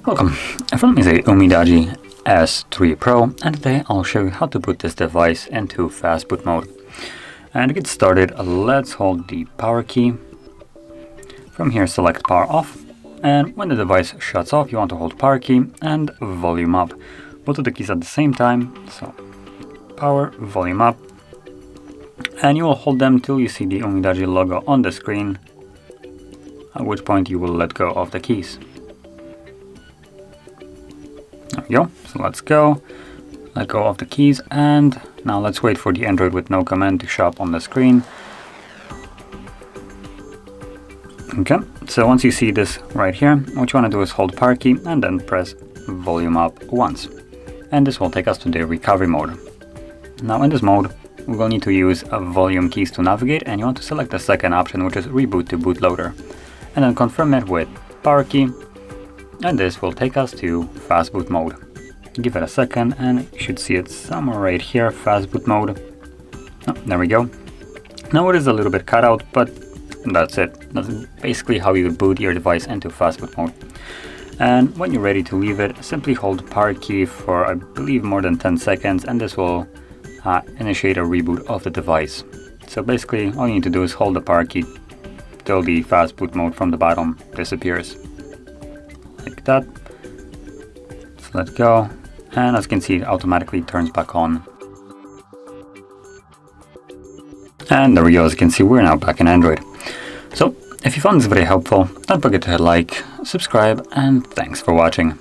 Welcome, from me is UMIDIGI S3 Pro, and today I'll show you how to put this device into Fastboot mode. And to get started, let's hold the power key. From here, select power off, and when the device shuts off, you want to hold power key and volume up. Both of the keys at the same time, so power, volume up, and you will hold them till you see the UMIDIGI logo on the screen, at which point you will let go of the keys. There we go, so let's go, let go of the keys, and now let's wait for the Android with no command to show up on the screen. Okay, so once you see this right here, what you want to do is hold power key and then press volume up once. And this will take us to the recovery mode. Now in this mode, we will need to use volume keys to navigate, and you want to select the second option, which is Reboot to Bootloader. And then confirm it with power key. And this will take us to Fastboot mode. Give it a second and you should see it somewhere right here, Fastboot mode. Oh, there we go. Now it is a little bit cut out, but that's it. That's basically how you boot your device into Fastboot mode. And when you're ready to leave it, simply hold power key for I believe more than 10 seconds, and this will initiate a reboot of the device. So basically all you need to do is hold the power key till the Fastboot mode from the bottom disappears. Like that. So let go, and as you can see, it automatically turns back on. And there we go, as you can see, we're now back in Android. So if you found this video helpful, don't forget to hit like, subscribe, and thanks for watching.